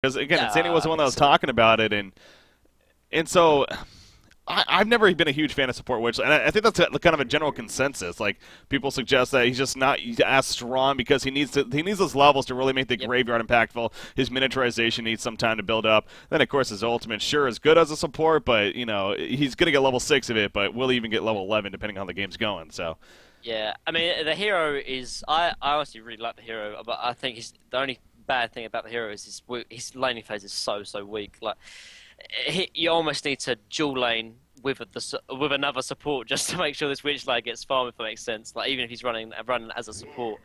Because again, Insanity was the one that was talking about it, and so I've never been a huge fan of support Witch, and I think that's kind of a general consensus. Like people suggest that he's just not as strong because he needs those levels to really make the graveyard impactful. His miniaturization needs some time to build up. Then of course his ultimate sure is good as a support, but you know he's gonna get level 6 of it, but will he even get level 11 depending on how the game's going. So. Yeah, I mean the hero is I honestly really like the hero, but I think the only bad thing about the hero is his laning phase is so weak. Like you almost need to dual lane with another support just to make sure this witch lane gets farmed, if that makes sense. Like even if he's running as a support,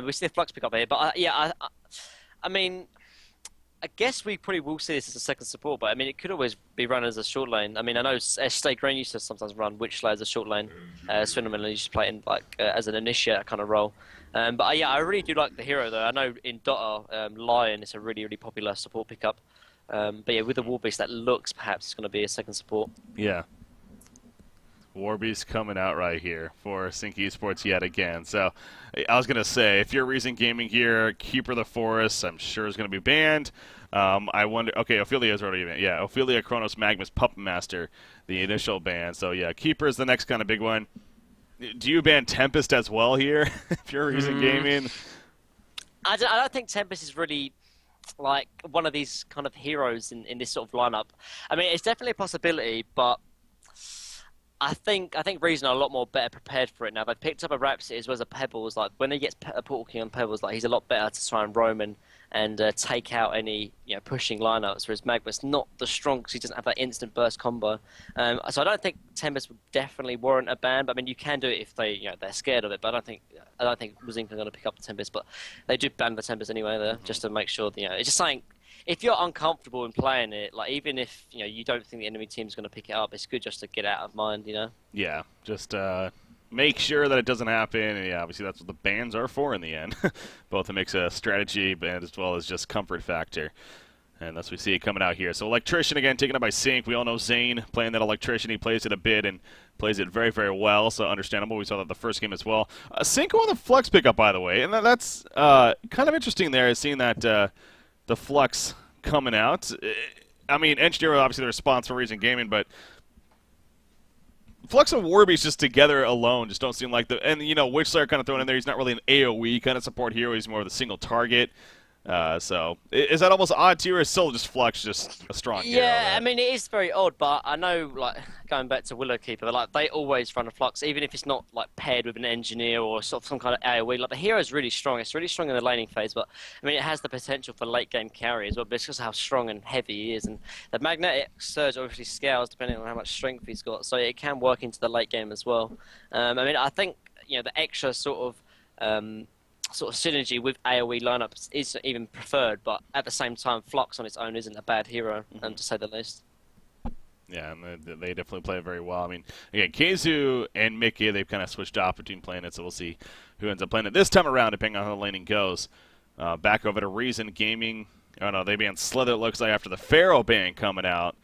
we see the flux pick up here. But I mean, I guess we probably will see this as a second support. But I mean, it could always be run as a short lane. I mean, I know Stay Green used to sometimes run witch lane as a short lane. Swindleman used to play in like as an initiator kind of role. But yeah, I really do like the hero though. I know in Dota, Lion is a really popular support pickup. But yeah, with the Warbeast, that looks perhaps it's going to be a second support. Yeah. Warbeast coming out right here for CiC Esports yet again. So I was going to say, if you're Reason Gaming here, Keeper of the Forest, I'm sure is going to be banned. I wonder, okay, Ophelia's already banned. Yeah, Ophelia, Chronos, Magnus, Puppet Master, the initial ban. So yeah, Keeper is the next kind of big one. Do you ban Tempest as well here, if you're Reason Gaming? I don't think Tempest is really like one of these kind of heroes in this sort of lineup. I mean, it's definitely a possibility, but I think Reason are a lot more better prepared for it now. They've picked up a Rhapsody as well as a Pebbles. Like when he gets a Portal King on Pebbles, like he's a lot better to try and roam and take out any pushing lineups. Whereas Magnus not the strong because he doesn't have that instant burst combo. So I don't think Tempest would definitely warrant a ban. But I mean, you can do it if they're scared of it. But I don't think Zinc are going to pick up the Tempest. But they do ban the Tempest anyway there, just to make sure it's just saying. If you're uncomfortable in playing it, like even if you don't think the enemy team's going to pick it up, it's good just to get out of mind, Yeah, just make sure that it doesn't happen. And yeah, obviously that's what the bans are for in the end. Both it makes a strategy and as well as just comfort factor. And that's what we see it coming out here. So Electrician again taken up by CiC. We all know Zane playing that Electrician. He plays it a bit and plays it very well. So understandable. We saw that the first game as well. CiC on the Flux pickup, by the way, and that's kind of interesting. There is seeing that. The Flux coming out. I mean, Engineer was obviously the response for Reason Gaming, but Flux and Warbeast just together alone just don't seem like the... And, Witchslayer kind of thrown in there. He's not really an AoE kind of support hero. He's more of the single target. So, is that almost odd to you, or is still just Flux just a strong hero? Yeah, I mean, it is very odd, but I know, like, going back to Willowkeeper, like, they always run a Flux, even if it's not, like, paired with an Engineer or sort of some kind of AoE. Like, the hero's really strong. It's really strong in the laning phase, but, I mean, it has the potential for late-game carry as well, but it's just how strong and heavy he is. And the Magnetic Surge obviously scales depending on how much strength he's got, so it can work into the late game as well. I mean, I think, the extra sort of synergy with AoE lineups is even preferred, but at the same time, Flux on its own isn't a bad hero, to say the least. Yeah, and they definitely play it very well. I mean, again, Keizu and Mickey, they've kind of switched off between playing it, so we'll see who ends up playing it this time around, depending on how the laning goes. Back over to Reason Gaming. Oh, no, they banned Slither, it looks like, after the Pharaoh ban coming out.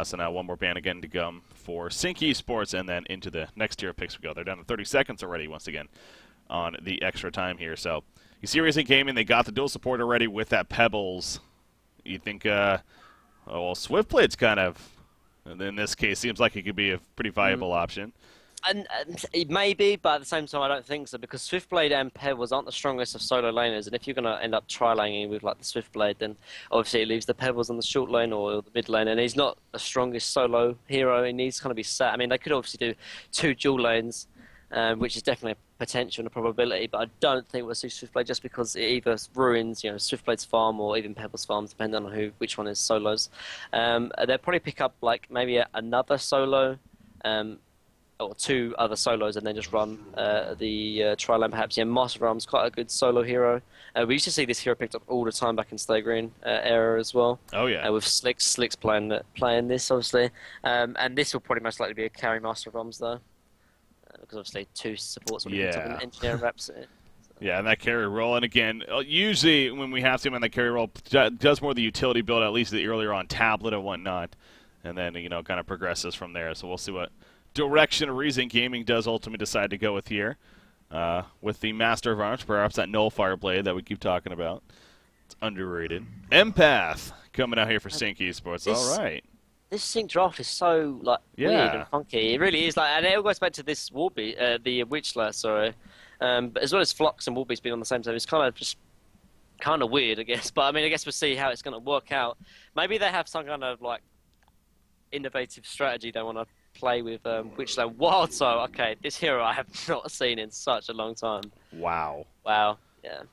So now one more ban again to come for CiC Esports, and then into the next tier of picks we go. They're down to 30 seconds already, once again, on the extra time here. So you see Reason Gaming, they got the dual support already with that Pebbles. You think, well, Swiftblade's kind of, in this case, seems like it could be a pretty viable option. And it may be, but at the same time, I don't think so, because Swiftblade and Pebbles aren't the strongest of solo laners, and if you're going to end up tri-laning with like the Swiftblade, then obviously it leaves the Pebbles on the short lane or the mid lane, and he's not the strongest solo hero. He needs to kind of be sat. I mean, they could obviously do 2 dual lanes, which is definitely a potential and a probability, but I don't think we'll see Swiftblade just because it either ruins, Swiftblade's farm or even Pebble's farm, depending on which one is solos. They'll probably pick up like maybe another solo, or 2 other solos, and then just run the tri-lane perhaps. Yeah, Master of Arms quite a good solo hero. We used to see this hero picked up all the time back in Stay Green era as well. Oh yeah. With Slicks playing this obviously, and this will probably most likely be a carry Master of Arms though. Because obviously 2 supports will be an Engineer and Rhapsody. Yeah, and that carry roll, and again, usually when we have him on the carry roll, does more of the utility build, at least the earlier on tablet and whatnot, and then kind of progresses from there. So we'll see what direction Reason Gaming does ultimately decide to go with here, with the Master of Arms, perhaps that Nullfire Blade that we keep talking about. It's underrated. Empath coming out here for CiC Esports. All right. This CiC draft is so like weird and funky. It really is, like, and it all goes back to this Warby, the Witchler, sorry. But as well as Flux and Warby's being on the same team, it's kind of weird, I guess. But I mean, I guess we'll see how it's going to work out. Maybe they have some kind of like innovative strategy they want to play with Witchler. Wild Soul. Okay, this hero I have not seen in such a long time. Wow. Wow. Yeah.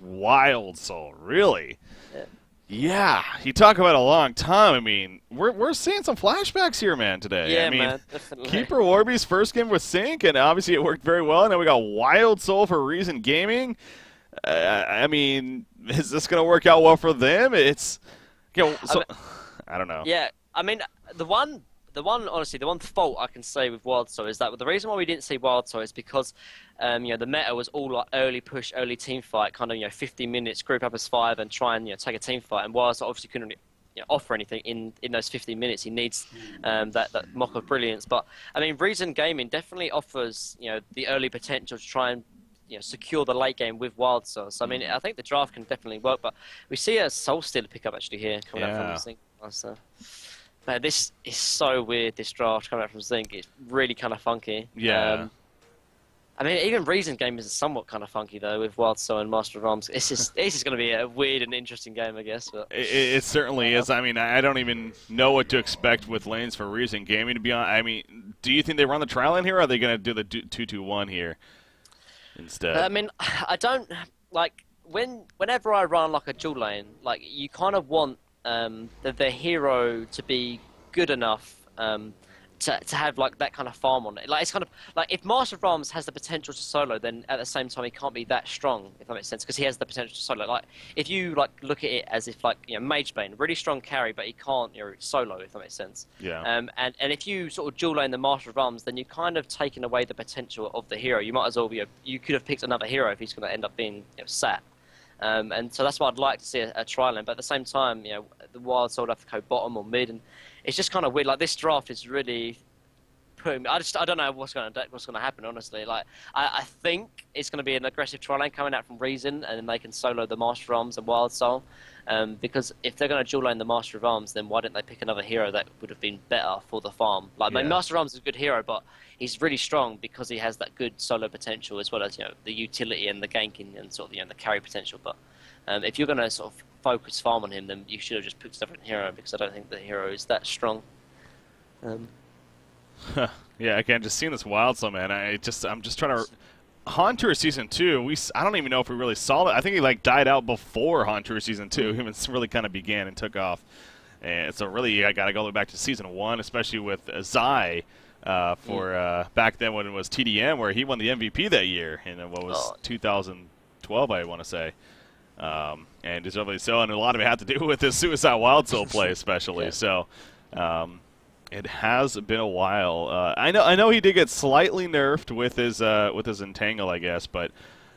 Wild Soul, really? Yeah. Yeah, you talk about a long time. I mean, we're seeing some flashbacks here, man, today. Yeah, I mean, man, definitely. Keeper Warby's first game with CiC, and obviously it worked very well. Now we got Wild Soul for Reason Gaming. I mean, is this going to work out well for them? It's, you know, so, I don't know. Yeah, I mean, the one fault I can say with Wild Soul is that the reason why we didn't see Wild Soul is because, you know, the meta was all like early push, early team fight, kind of, you know, 50 minutes, group up as 5 and try and, you know, take a team fight. And Wild Soul obviously couldn't, you know, offer anything in those 50 minutes. He needs that mock of brilliance. But I mean, Reason Gaming definitely offers, you know, the early potential to try and, you know, secure the late game with Wild Soul. So I mean, I think the draft can definitely work. But we see a Soul Stealer pick up actually here coming out from the CiC. So, man, this is so weird. This draft coming out from CiC, it's really kind of funky. Yeah. I mean, even Reason Game is somewhat kind of funky though with Wild Soul and Master of Arms. This is going to be a weird and interesting game, I guess. But it certainly is. I mean, I don't even know what to expect with lanes for Reason Gaming. To be honest, I mean, do you think they run the trial lane here, or are they going to do the 2-2-1 here instead? I mean, I don't like whenever I run like a dual lane, like you kind of want the hero to be good enough to have like that kind of farm on it. Like it's kind of like if Master of Arms has the potential to solo, then at the same time he can't be that strong, if that makes sense, because he has the potential to solo. Like if you like look at it as if like, you know, Mage Bane, really strong carry, but he can't, you know, solo, if that makes sense. Yeah. And if you sort of dual lane the Master of Arms, then you're kind of taking away the potential of the hero. You might as well, you know, you could have picked another hero if he's going to end up being, you know, sat. And so that's why I'd like to see a trial lane. But at the same time, you know, the Wild Soul would have to go bottom or mid, and it's just kind of weird. Like this draft is really putting me, I don't know what's going to happen, honestly. Like I think it's going to be an aggressive trial lane coming out from Reason, and then they can solo the Master of Arms and Wild Soul. Because if they're going to dual lane the Master of Arms, then why didn't they pick another hero that would have been better for the farm? Like, I mean, Master of Arms is a good hero, but he's really strong because he has that good solo potential as well as, you know, the utility and the ganking and sort of, you know, the carry potential. But if you're going to sort of focus farm on him, then you should have just picked a different hero, because I don't think the hero is that strong. Yeah, again, just seeing this Wild Soul, man. I'm just trying to. Haunter Season 2, I don't even know if we really saw it. I think he like died out before Haunter Season 2 even really kind of began and took off. And so really, I got to go back to Season 1, especially with Zai for back then when it was TDM, where he won the MVP that year in what was 2012, I want to say. And deservedly so, and a lot of it had to do with his Suicide Wild Soul play, especially. Yeah. So it has been a while. I know he did get slightly nerfed with his Entangle, I guess, but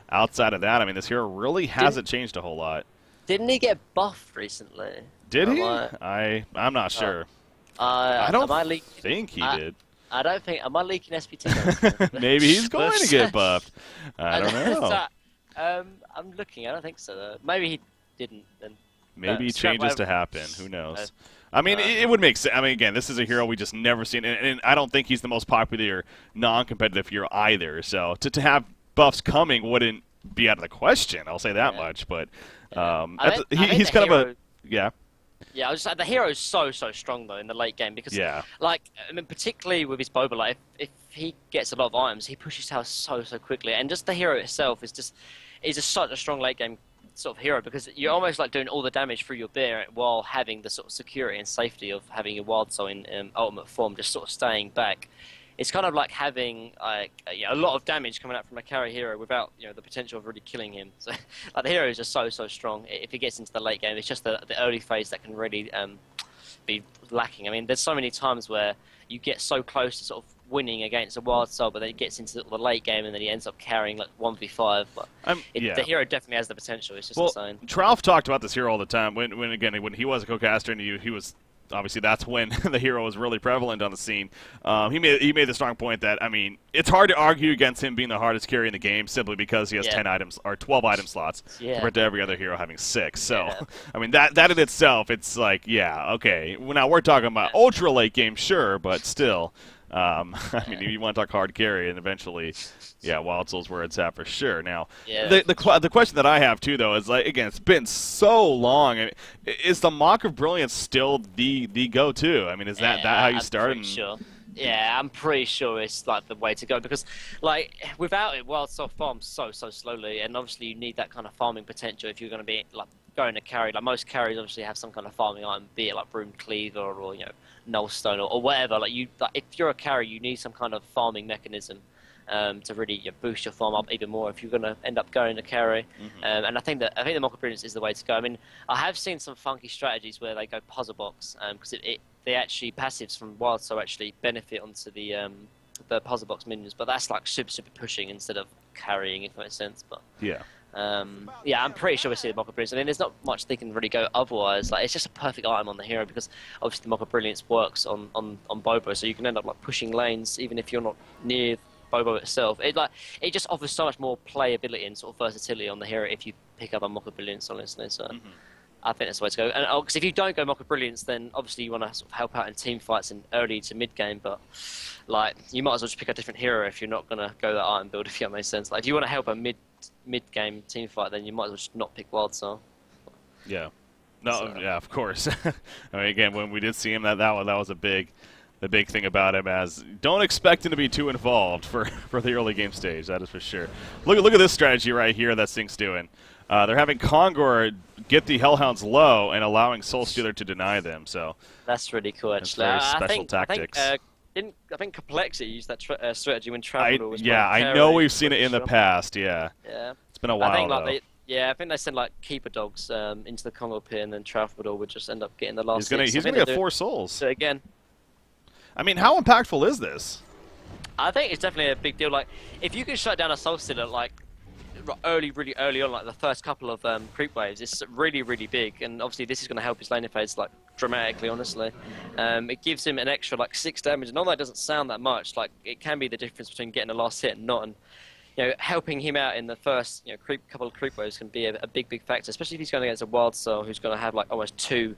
outside of that, I mean, this hero really hasn't changed a whole lot. Didn't he get buffed recently? Did he? I'm not sure. I don't think he did. I don't think. Am I leaking SPT? Maybe he's going to get buffed. I don't know. I'm looking. I don't think so, though. Maybe he didn't. Then maybe changes to happen. Who knows? I mean, it would make sense. I mean, again, this is a hero we just never seen, and I don't think he's the most popular non-competitive hero either. So to have buffs coming wouldn't be out of the question. I'll say that much. But he's kind of a Yeah, I was just like, the hero is so strong though in the late game, because like, I mean, particularly with his Boba, like if he gets a lot of items, he pushes house so quickly, and just the hero itself is just such a strong late game sort of hero, because you're almost like doing all the damage through your bear while having the sort of security and safety of having your Wild Soul in ultimate form, just sort of staying back. It's kind of like having like a lot of damage coming out from a carry hero without, you know, the potential of really killing him. So like, the hero is just so strong. If he gets into the late game, it's just the early phase that can really be lacking. I mean, there's so many times where you get so close to sort of winning against a Wild Soul, but then it gets into the late game and then he ends up carrying like 1v5. But the hero definitely has the potential. It's just insane. Tralf talked about this hero all the time when he was a co-caster, and he was obviously that's when the hero was really prevalent on the scene. He made the strong point that, I mean, it's hard to argue against him being the hardest carry in the game simply because he has 10 items or 12 item slots compared to every other hero having 6. So, I mean, that in itself, it's like, yeah, okay. Now we're talking about ultra late game, sure, but still. I mean, you want to talk hard carry, and eventually, yeah, Wild Soul's where it's at for sure. Now, the question that I have too, though, is like, again, it's been so long. I mean, is the Mock of Brilliance still the go-to? I mean, is that how you started? Sure. Yeah, I'm pretty sure it's like the way to go because, like, without it, Wild Soul farms so slowly, and obviously you need that kind of farming potential if you're going to be like going to carry. Like most carries, obviously have some kind of farming item, be it like Broom Cleaver or Nullstone or whatever. Like if you're a carry, you need some kind of farming mechanism to really boost your farm up even more if you're going to end up going to carry. And I think the Mock of Brilliance is the way to go. I mean, I have seen some funky strategies where they go puzzle box because they actually passives from Wild Soul actually benefit onto the puzzle box minions, but that's like super pushing instead of carrying, if that makes sense. But yeah, I'm pretty sure we see the Mock of Brilliance. I mean, there's not much they can really go otherwise. Like, it's just a perfect item on the hero because obviously the Mock of Brilliance works on Bobo, so you can end up like pushing lanes even if you're not near Bobo itself. It just offers so much more playability and sort of versatility on the hero if you pick up a Mock of Brilliance, honestly. So. I think that's the way to go. And because if you don't go Mock of Brilliance, then obviously you want to sort of help out in team fights in early to mid game. But like, you might as well just pick a different hero if you're not gonna go that item build. If that makes sense. Like, if you want to help a mid game team fight, then you might as well just not pick Wild Soul. Yeah. No. Yeah. Of course. I mean, again, when we did see him, that was the big thing about him. As don't expect him to be too involved for the early game stage. That is for sure. Look at this strategy right here that CiC's doing. They're having Kongor get the Hellhounds low and allowing Soul Stealer to deny them. So that's really cool. Actually, very special tactics. I think Complexity used that strategy when Traveler was. Yeah, I know we've seen it in the past. Yeah. It's been a while. I think they send like Keeper Dogs into the Kongor pit, and then Traveler would just end up getting the last. He's gonna get 4 souls. So again, I mean, how impactful is this? I think it's definitely a big deal. Like, if you can shut down a Soul Stealer, like. Really early on, like the first couple of creep waves, it's really big, and obviously this is going to help his laning phase like dramatically. Honestly, it gives him an extra like 6 damage, and although that doesn't sound that much, like it can be the difference between getting a last hit and not. And helping him out in the first couple of creep waves can be a big factor, especially if he's going against a Wild Soul who's going to have like almost 2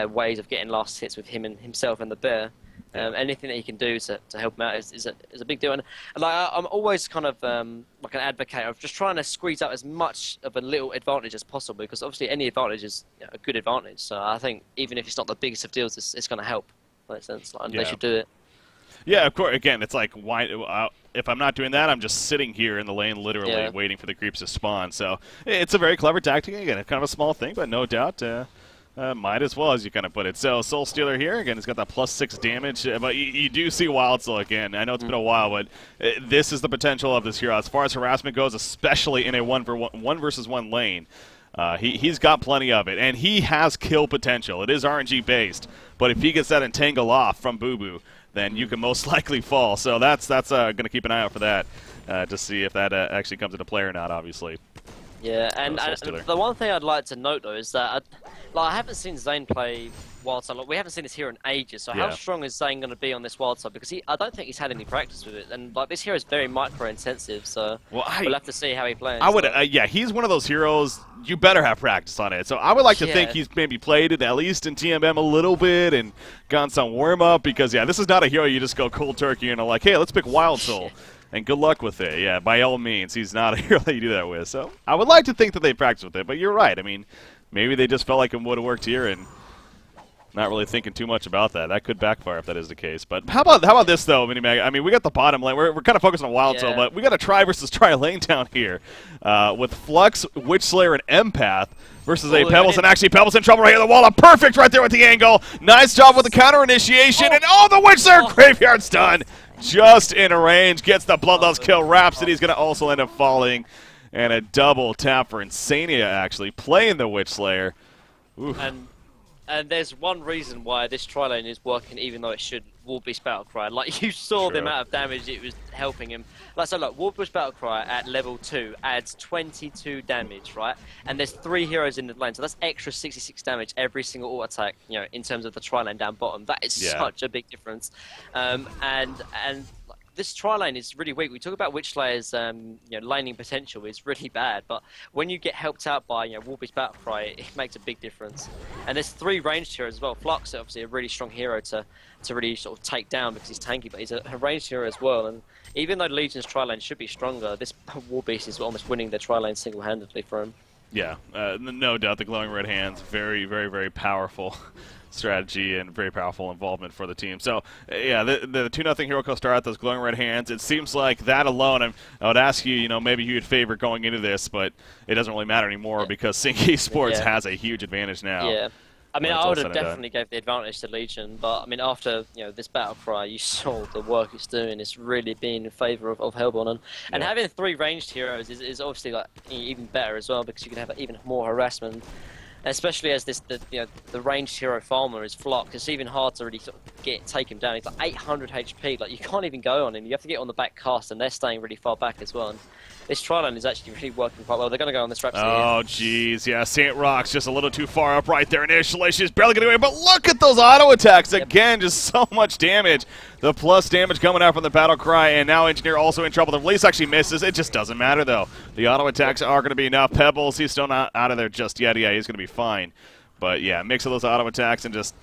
ways of getting last hits with himself and the bear. Anything that he can do to help him out is a big deal. And like, I'm always kind of like an advocate of just trying to squeeze out as much of a little advantage as possible, because obviously any advantage is a good advantage. So I think even if it's not the biggest of deals, it's going to help. That makes sense. Like, they should do it. Yeah, of course. Again, it's like, why? If I'm not doing that, I'm just sitting here in the lane, literally waiting for the creeps to spawn. So it's a very clever tactic. Again, it's kind of a small thing, but no doubt. Might as well, as you kind of put it. So Soul Stealer here, again, he's got that +6 damage, but you do see Wild Soul again. I know it's been a while, but this is the potential of this hero. As far as harassment goes, especially in a 1 versus 1 lane, he's got plenty of it, and he has kill potential. It is RNG based, but if he gets that entangle off from Boo Boo, then you can most likely fall. So that's going to keep an eye out for that to see if that actually comes into play or not, obviously. Yeah, and the one thing I'd like to note, though, is that I haven't seen Zane play Wild Side. Like, we haven't seen this hero in ages, so how strong is Zane going to be on this Wild Side? Because I don't think he's had any practice with it, and like this hero is very micro-intensive, so we'll have to see how he plays. He's one of those heroes, you better have practice on it. So I would like to think he's maybe played it at least in TMM a little bit and gotten some warm-up, because, this is not a hero you just go cold turkey and are like, hey, let's pick Wild Soul. And good luck with it. Yeah, by all means, he's not a hero that you do that with. So I would like to think that they practice with it, but you're right. I mean, maybe they just felt like it would have worked here and not really thinking too much about that. That could backfire if that is the case. But how about this, though, Minimag? I mean, we got the bottom lane. We're kind of focused on Wild Soul, but we got a try versus try lane down here with Flux, Witch Slayer, and Empath versus a Pebbles. And actually, Pebbles in trouble right here. The wall up perfect right there with the angle. Nice job with the counter initiation. And the Witch Slayer graveyard's done. Just in range, gets the Bloodlust kill. Rhapsody's going to also end up falling. And a double tap for Insania, actually, playing the Witch Slayer. Oof. And And there's one reason why this tri-lane is working, even though it shouldn't. Warbeast Battlecry. Like, you saw the amount of damage it was helping him. Like, so look, Warbeast Battlecry at level 2 adds 22 damage, right? And there's 3 heroes in the lane, so that's extra 66 damage every single auto attack, you know, in terms of the tri-lane down bottom. That is such a big difference. And this tri-lane is really weak. We talk about Witchlayer's you know, laning potential is really bad, but when you get helped out by, you know, Warbeast Battlecry, it makes a big difference. And there's 3 ranged heroes as well. Flux is obviously a really strong hero to really sort of take down because he's tanky, but he's a ranged hero as well. And even though Legion's tri-lane should be stronger, this Warbeast is almost winning the tri-lane single-handedly for him. Yeah, no doubt the glowing red hands, very, very, very powerful strategy and very powerful involvement for the team. So, yeah, the 2-0 hero co-star at those glowing red hands, it seems like that alone, I would ask you, you know, maybe you'd favor going into this, but it doesn't really matter anymore because CiC Esports has a huge advantage now. Yeah. I mean, I would have definitely gave the advantage to Legion, but I mean, after, you know, this Battlecry, you saw the work it's doing. It's really been in favour of Hellborn, and having 3 ranged heroes is obviously like even better as well because you can have even more harassment. Especially as the ranged hero farmer is Flock, it's even hard to really sort of take him down. He's like 800 HP, like you can't even go on him. You have to get on the back cast, and they're staying really far back as well. And this tri-lane is actually really working quite well. They're going to go on this Rhapsody. Oh, jeez, yeah, St. Rock's just a little too far up right there initially. She's barely getting away, but look at those auto attacks again, just so much damage. The plus damage coming out from the Battlecry, and now Engineer also in trouble. The release actually misses. It just doesn't matter, though. The auto attacks are going to be enough. Pebbles, he's still not out of there just yet. Yeah, he's going to be fine. But, yeah, mix of those auto attacks and just,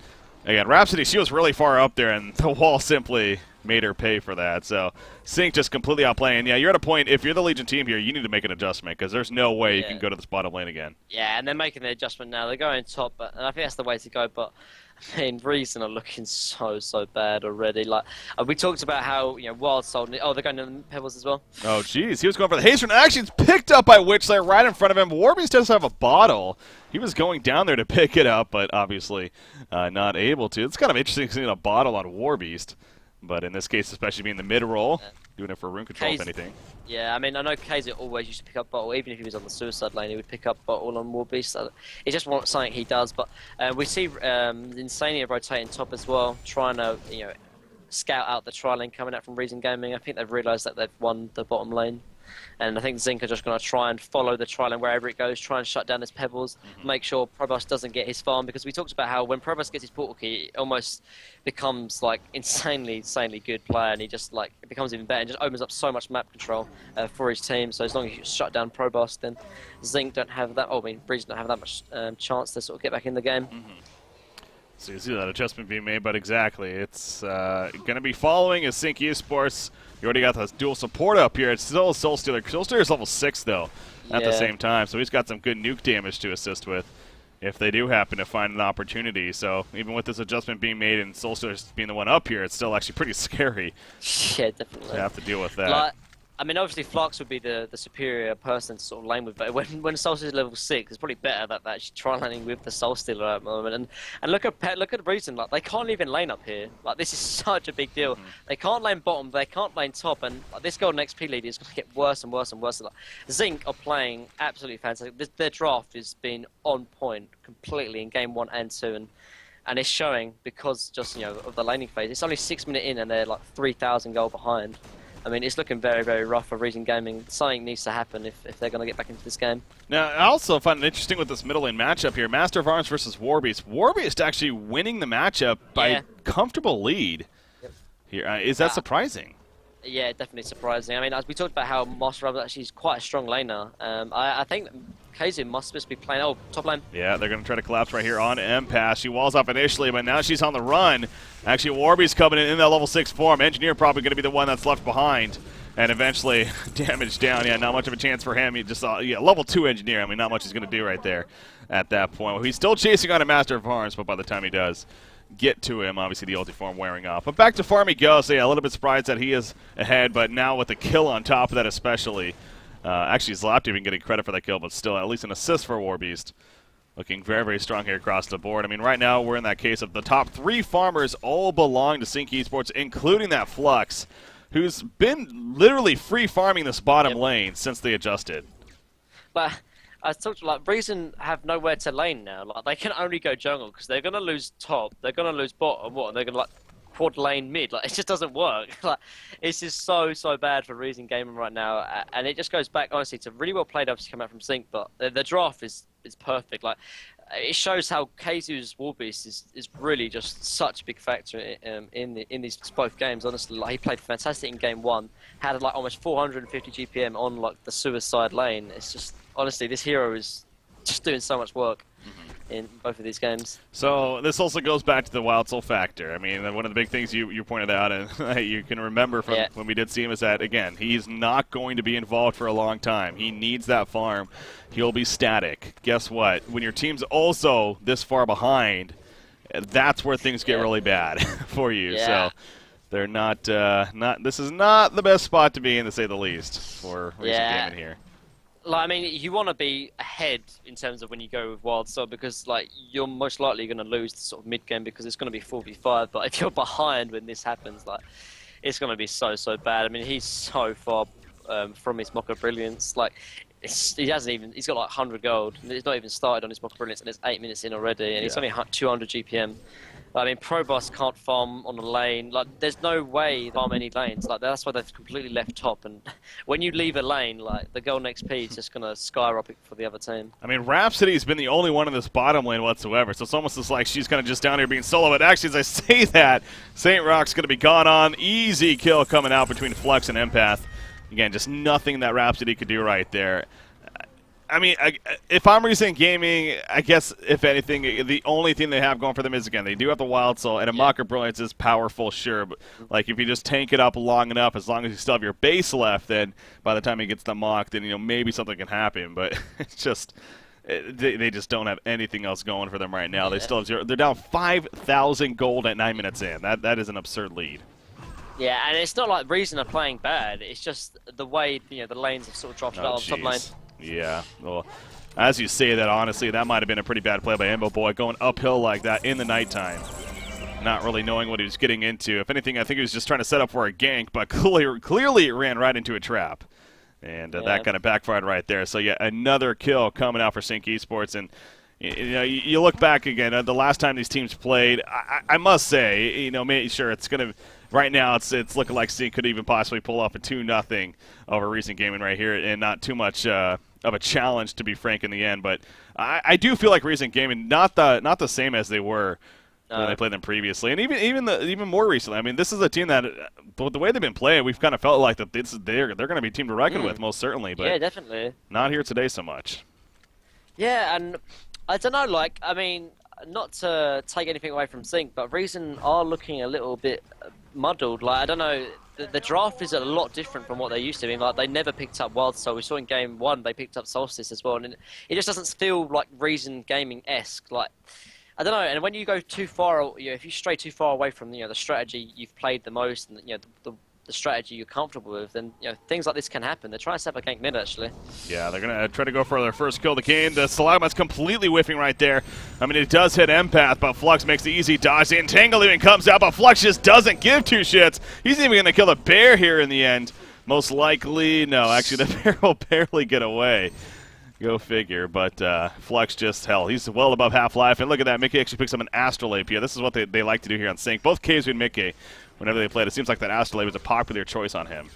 again, Rhapsody, she was really far up there, and the wall simply made her pay for that. So CiC just completely outplaying. Yeah, you're at a point, if you're the Legion team here, you need to make an adjustment because there's no way you can go to this bottom lane again. Yeah, and they're making the adjustment now. They're going top, and I think that's the way to go. But I mean, Reason are looking so bad already. Like we talked about how, you know, Wild Soul. Oh, they're going to the Pebbles as well. Oh, jeez, he was going for the haste. Actually, it's picked up by Witchslayer right in front of him. Warbeast does have a bottle. He was going down there to pick it up, but obviously not able to. It's kind of interesting seeing a bottle on Warbeast. But in this case, especially being the mid-roll, doing it for rune control, if anything. Yeah, I mean, I know KZ always used to pick up bottle. Even if he was on the suicide lane, he would pick up bottle on Warbeast. It's just something he does. But we see Insania rotating top as well, trying to, you know, scout out the tri-lane coming out from Reason Gaming. I think they've realised that they've won the bottom lane. And I think CiC are just going to try and follow the tri-lane wherever it goes, try and shut down his Pebbles, make sure Provost doesn't get his farm, because we talked about how when Provost gets his portal key, it almost becomes like insanely good player, and he just like it becomes even better and just opens up so much map control for his team. So as long as you shut down Provost, then CiC don't have that. Oh, I mean, Breeze don't have that much chance to sort of get back in the game. So you see that adjustment being made, but exactly, it's going to be following as CiC Esports. You already got the dual support up here. It's still a Soul Stealer. Soul Stealer's level 6, though, at the same time. So he's got some good nuke damage to assist with if they do happen to find an opportunity. So even with this adjustment being made and Soul Stealer being the one up here, it's still actually pretty scary. Yeah, definitely. To have to deal with that. I mean, obviously, Flux would be the superior person to sort of lane with, but when Soul Stealer's level 6, it's probably better that she's tri-laning with the Soul Stealer at the moment. And look at Reason, like, they can't even lane up here. Like, this is such a big deal. They can't lane bottom, they can't lane top, and like, this golden XP lead is going to get worse and worse and worse. Like, CiC are playing absolutely fantastic. Their draft has been on point completely in game 1 and 2, and it's showing because just, you know, of the laning phase. It's only 6 minutes in, and they're like 3,000 gold behind. I mean, it's looking very rough for Reason Gaming. Something needs to happen if they're going to get back into this game. Now, I also find it interesting with this middle lane matchup here. Master of Arms versus Warbeast. Warbeast actually winning the matchup by a comfortable lead here. Is that surprising? Yeah, definitely surprising. I mean, as we talked about how Master of Arms actually is quite a strong laner. I think Kazu must be playing. Top lane. Yeah, they're going to try to collapse right here on Empath. She walls off initially, but now she's on the run. Actually, Warby's coming in that level 6 form. Engineer probably going to be the one that's left behind. And eventually, damage down. Yeah, not much of a chance for him. He just saw, level 2 Engineer. I mean, not much he's going to do right there at that point. Well, he's still chasing on a Master of Arms, but by the time he does get to him, obviously the ulti form wearing off. But back to farm he goes. So yeah, a little bit surprised that he is ahead, but now with the kill on top of that especially. Actually, Zlap even getting credit for that kill, but still at least an assist for Warbeast. Looking very strong here across the board. I mean, right now we're in that case of the top 3 farmers all belong to CiC Esports, including that Flux, who's been literally free farming this bottom lane since they adjusted. But I talked like Reason have nowhere to lane now. Like they can only go jungle because they're gonna lose top, they're gonna lose bottom, what? And they're gonna like quad lane mid. Like it just doesn't work. Like it's just so bad for Reason gaming right now, and it just goes back honestly to really well played obviously coming out from CiC, but the draft is perfect. Like it shows how KZU's Warbeast is really just such a big factor in these both games. Honestly, like he played fantastic in game one, had like almost 450 GPM on like the suicide lane. It's just honestly this hero is just doing so much work in both of these games. So this also goes back to the Wild Soul factor. I mean, one of the big things you pointed out and you can remember from when we did see him is that, again, he's not going to be involved for a long time. He needs that farm. He'll be static. Guess what? When your team's also this far behind, that's where things get really bad for you. So they're not this is not the best spot to be in, to say the least, for Reason Gaming here. Like, I mean, you want to be ahead in terms of when you go with Wild Soul because, like, you're most likely going to lose the sort of mid game because it's going to be 4v5. But if you're behind when this happens, like, it's going to be so bad. I mean, he's so far from his Mocha Brilliance. Like, he's got like 100 gold. He's not even started on his Mocha Brilliance, and it's 8 minutes in already, and he's only 200 GPM. I mean, Pro Boss can't farm on a lane. Like, there's no way to farm any lanes. Like, that's why they've completely left top. And when you leave a lane, like, the golden XP is just going to skyrocket for the other team. I mean, Rhapsody's been the only one in this bottom lane whatsoever, so it's almost as like she's kind of just down here being solo. But actually, as I say that, St. Rock's going to be gone on. Easy kill coming out between Flex and Empath. Again, just nothing that Rhapsody could do right there. I mean, if I'm Reason Gaming, I guess, if anything, the only thing they have going for them is, again, they do have the Wild Soul, and a Mocker Brilliance is powerful, sure, but, like, if you just tank it up long enough, as long as you still have your base left, then by the time he gets the Mock, then, you know, maybe something can happen, but it's just, they just don't have anything else going for them right now. They still have zero. They're down 5,000 gold at 9 minutes in. That is an absurd lead. Yeah, and it's not like Reason are playing bad, it's just the way, you know, the lanes have sort of dropped out of top lane. Yeah, well, as you say that, honestly, that might have been a pretty bad play by Embo Boy, going uphill like that in the nighttime, not really knowing what he was getting into. If anything, I think he was just trying to set up for a gank, but clearly it ran right into a trap. And that kind of backfired right there. So, yeah, another kill coming out for CiC Esports. And, you know, you look back again, the last time these teams played, I must say, you know, sure, it's going to... Right now, it's looking like CiC could even possibly pull off a 2-0 over Reason Gaming right here, and not too much of a challenge, to be frank, in the end. But I do feel like Reason Gaming not the same as they were when they played them previously, and even more recently. I mean, this is a team that, the way they've been playing, we've kind of felt like that they're going to be a team to reckon with, most certainly. But yeah, definitely. Not here today so much. Yeah, and I don't know. Like, I mean, not to take anything away from CiC, but Reason are looking a little bit muddled. Like, I don't know, the draft is a lot different from what they used to. I mean, like, they never picked up Wild Soul. We saw in game one they picked up Solstice as well, and it just doesn't feel like Reason Gaming-esque. Like, I don't know. And when you go too far, you know, if you stray too far away from, you know, the strategy you've played the most, and, you know, the strategy you're comfortable with, then, you know, things like this can happen. They're trying to set up a gank mid, actually. Yeah, they're going to try to go for their first kill. The Kane, the Stalagmite's completely whiffing right there. I mean, it does hit Empath, but Flux makes the easy dodge. The Entangle even comes out, but Flux just doesn't give two shits. He's even going to kill the bear here in the end. Most likely, no, actually, the bear will barely get away. Go figure, but Flux just, hell, he's well above half-life. And look at that, Mickey actually picks up an Astrolabe here. This is what they like to do here on CiC. Both KZU and Mickey, whenever they played, it seems like that Astrolabe was a popular choice on him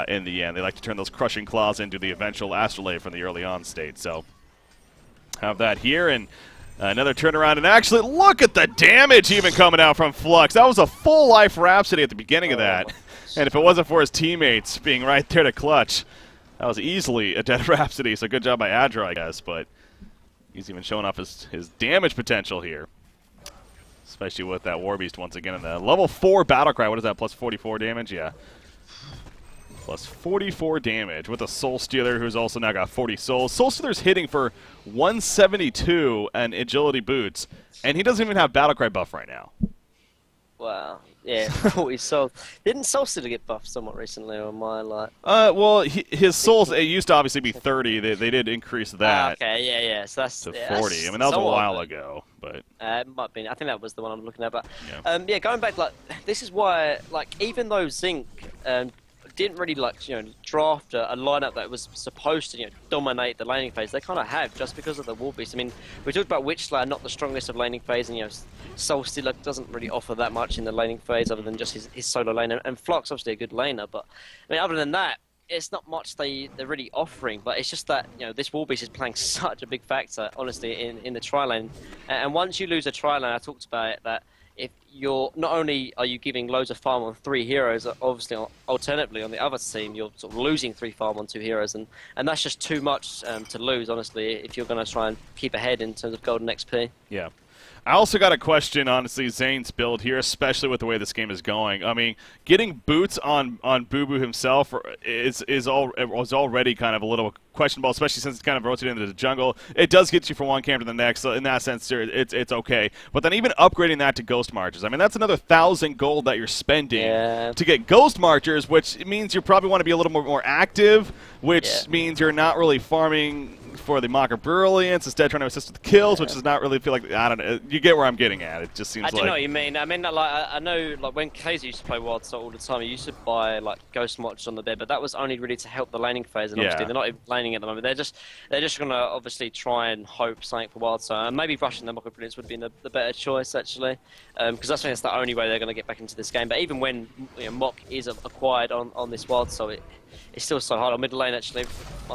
in the end. They like to turn those Crushing Claws into the eventual Astrolabe from the early on state. So have that here, and another turnaround. And actually, look at the damage even coming out from Flux. That was a full-life Rhapsody at the beginning of that. And if it wasn't for his teammates being right there to clutch, that was easily a dead Rhapsody, so good job by Adra, I guess, but he's even showing off his damage potential here, especially with that Warbeast once again in the level 4 Battlecry. What is that, plus 44 damage? Yeah. Plus 44 damage with a Soul Stealer, who's also now got 40 souls. Soul Stealer's hitting for 172 and Agility Boots, and he doesn't even have Battlecry buff right now. Wow. Yeah, 40 souls. Didn't Soul Stealer get buffed somewhat recently, or am I like... well, his souls, it used to obviously be 30. They did increase that. Okay, yeah. So that's... to 40. I mean, that was a while ago, but... it might be. I think that was the one I'm looking at, but... Yeah, going back, like, this is why, like, even though CiC didn't really draft a lineup that was supposed to dominate the laning phase. They kind of have, just because of the War Beast. I mean, we talked about Witchslayer, not the strongest of laning phase, and Soul Stealer doesn't really offer that much in the laning phase other than just his solo lane, and Flock's obviously a good laner, but I mean, other than that, it's not much they're really offering. But it's just that this War Beast is playing such a big factor, honestly, in the tri lane. And once you lose a tri lane, I talked about it, that if you're not only are you giving loads of farm on 3 heroes, obviously alternatively on the other team you're sort of losing 3 farm on 2 heroes, and that's just too much to lose, honestly, if you're going to try and keep ahead in terms of golden XP. Yeah. I also got a question, honestly, Zane's build here, especially with the way this game is going. I mean, getting boots on Boo Boo himself was already kind of a little questionable, especially since it's kind of rotated into the jungle. It does get you from one camp to the next, so in that sense, it's okay. But then even upgrading that to Ghost Marchers, I mean, that's another 1,000 gold that you're spending to get Ghost Marchers, which means you probably want to be a little more active, which means you're not really farming for the Mocker Brilliance, instead trying to assist with kills, which does not really feel like, I don't know, you get where I'm getting at. It just seems like... I do know what you mean. I mean, like, I know, like, when KZ used to play Wild Star all the time, he used to buy, like, Ghost Marchers on the bed, but that was only really to help the laning phase, and obviously they're not even laning at the moment. They're just going to obviously try and hope something for Wild Star, and maybe rushing the Mocker Brilliance would be the better choice, actually, because I think that's the only way they're going to get back into this game. But even when Mock is acquired on this Wild Star, it's still so hard on mid lane, actually.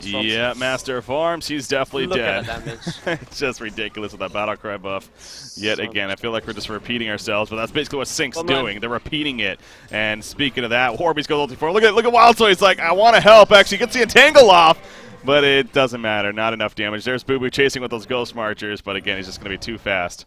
Yeah, Master of Arms, he's definitely dead. Look at the damage. It's just ridiculous with that battle cry buff. Yet again, I feel like we're just repeating ourselves, but that's basically what CiC's doing. They're repeating it. And speaking of that, Warbeast goes ulti for. Look at Wildstar. He's like, I want to help. Actually, gets the entangle off, but it doesn't matter. Not enough damage. There's Boo Boo chasing with those Ghost Marchers, but again, he's just going to be too fast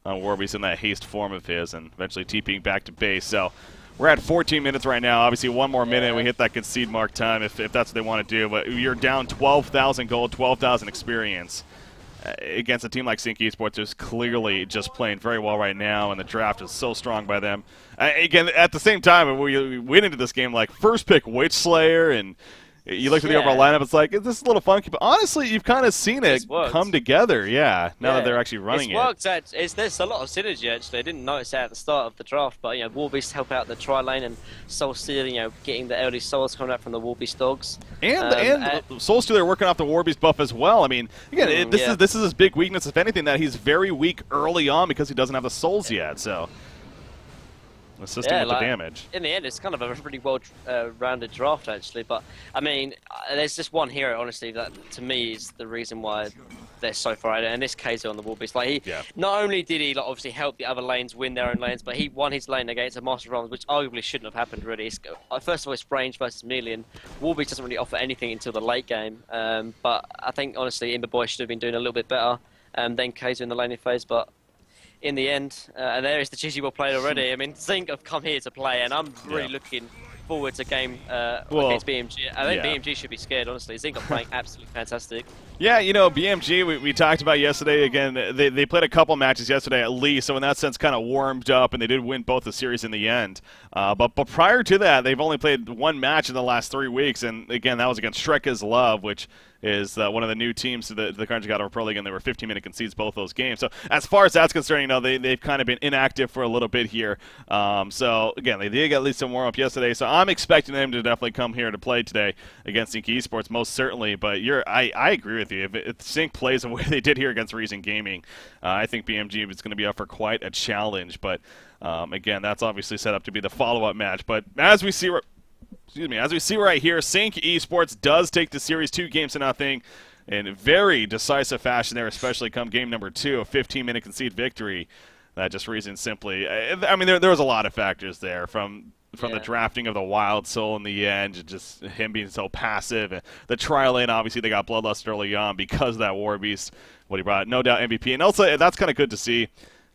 on Warbeast in that haste form of his, and eventually TPing back to base. So we're at 14 minutes right now. Obviously, one more minute, and we hit that concede mark time if that's what they want to do. But you're down 12,000 gold, 12,000 experience against a team like CiC Esports, who's clearly just playing very well right now, and the draft is so strong by them. Again, at the same time, we went into this game like first pick Witchslayer, and you look at the overall lineup, it's like, this is a little funky, but honestly, you've kind of seen it come together, now that they're actually running it. It's worked. There's a lot of synergy, actually. I didn't notice that at the start of the draft, but, Warbeast help out the tri-lane, and Soul Stealer, getting the early souls coming out from the Warbeast dogs. And Soul Stealer working off the Warbeast buff as well. I mean, again, this is his big weakness, if anything, that he's very weak early on because he doesn't have the souls yet, so... assisting with the damage. In the end, it's kind of a really well-rounded draft, actually. But, I mean, there's just one hero, honestly, that to me is the reason why they're so far ahead. And this KZ on the Warbeast. Like, not only did he obviously help the other lanes win their own lanes, but he won his lane against a Master of Arms, which arguably shouldn't have happened, really. First of all, it's range versus melee, and Warbeast doesn't really offer anything until the late game. But I think, honestly, Imber Boy should have been doing a little bit better than KZ in the laning phase, but... in the end, and there is the GG Ball played already. I mean, CiC have come here to play, and I'm really looking forward to game against BMG. I think BMG should be scared, honestly. CiC are playing absolutely fantastic. Yeah, BMG, we talked about yesterday. Again, they played a couple matches yesterday at least, so in that sense kind of warmed up, and they did win both the series in the end. But prior to that, they've only played one match in the last 3 weeks, and again, that was against Shreka's Love, which is one of the new teams to the Carnage God of Pro League, and they were 15-minute concedes both those games. So as far as that's concerned, they've kind of been inactive for a little bit here. So again, they did get at least some warm-up yesterday, so I'm expecting them to definitely come here to play today against CiC Esports, most certainly. But I agree with you. If CiC plays the way they did here against Reason Gaming, I think BMG is going to be up for quite a challenge. But again, that's obviously set up to be the follow-up match. But as we see right here, CiC Esports does take the series 2-0 in very decisive fashion there, especially come game number 2, a 15-minute concede victory. That just reason simply, I mean, there was a lot of factors there from the drafting of the Wild Soul in the end, and just him being so passive. And the trial lane, obviously, they got Bloodlust early on because of that Warbeast, what he brought, no doubt MVP. And also, that's kind of good to see.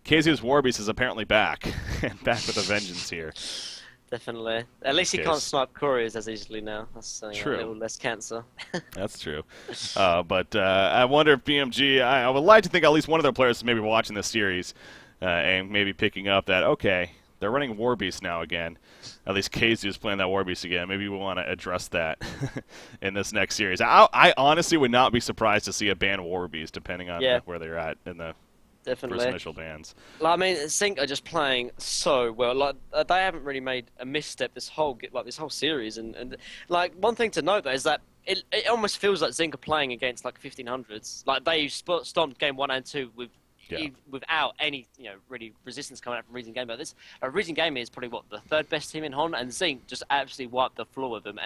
KZ's Warbeast is apparently back, and back with a vengeance here. Definitely. At least he can't snipe couriers as easily now. That's true. A little less cancer. That's true. But I wonder if BMG, I would like to think at least one of their players is maybe watching this series and maybe picking up that, okay, they're running Warbeast now again. At least KZ is playing that Warbeast again. Maybe we want to address that in this next series. I honestly would not be surprised to see a ban Warbeast depending on where they're at in the... definitely. first initial bans. Like, I mean, CiC are just playing so well. Like, they haven't really made a misstep this whole series. And like, one thing to note though is that it almost feels like CiC are playing against like 1500s. Like, they stomped game 1 and 2 without any really resistance coming out from Reason Gamer. Reason Gamer is probably the third best team in Hon, and CiC just absolutely wiped the floor with them.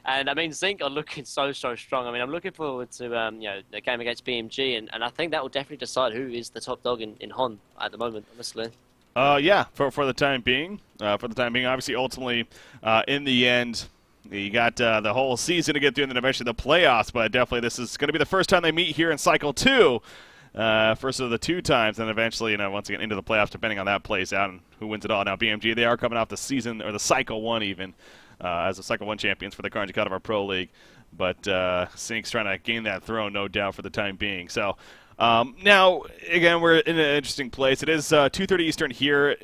And I mean, CiC are looking so strong. I mean, I'm looking forward to the game against BMG, and I think that will definitely decide who is the top dog in Hon at the moment, honestly. Yeah, for the time being. Obviously, ultimately, in the end, you got the whole season to get through and then eventually the playoffs, but definitely this is going to be the first time they meet here in Cycle 2. First of the 2 times, and eventually, once again, into the playoffs, depending on that plays out and who wins it all. Now, BMG, they are coming off the season, or the Cycle 1 even, as the Cycle 1 champions for the Carnegie Cut of our Pro League. But CiC's trying to gain that throne, no doubt, for the time being. So, now, again, we're in an interesting place. It is 2:30 Eastern here.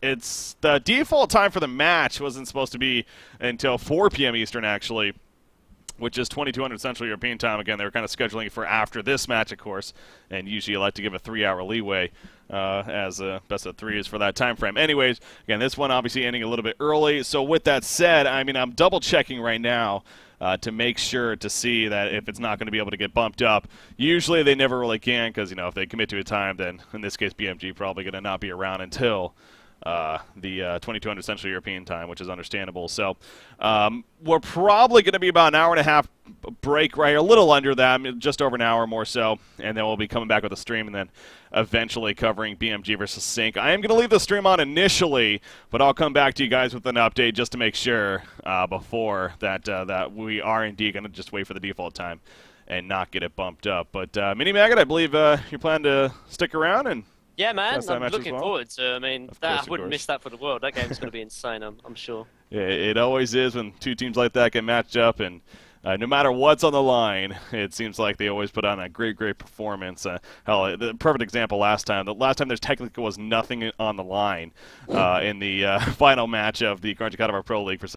It's the default time for the match wasn't supposed to be until 4 p.m. Eastern, actually, which is 2200 Central European Time. Again, they were kind of scheduling for after this match, of course, and usually you like to give a 3-hour leeway as best of 3 is for that time frame. Anyways, again, this one obviously ending a little bit early. So with that said, I mean, I'm double-checking right now to make sure to see that if it's not going to be able to get bumped up. Usually they never really can because, if they commit to a time, then in this case BMG probably going to not be around until the 2200 Central European Time, which is understandable. So we're probably going to be about an hour and a half break right here, a little under that, just over an hour more so, and then we'll be coming back with a stream and then eventually covering BMG versus CiC. I am going to leave the stream on initially, but I'll come back to you guys with an update just to make sure before that we are indeed going to just wait for the default time and not get it bumped up. But Mini Maggot, I believe you plan to stick around and yeah, man, I'm looking forward to. I mean, I wouldn't course. miss that for the world. That game's going to be insane. I'm sure. Yeah, it always is when 2 teams like that get matched up, and no matter what's on the line, it seems like they always put on a great performance. Hell, the perfect example last time. The last time there technically was nothing on the line in the final match of the Carnegie Cut of our Pro League for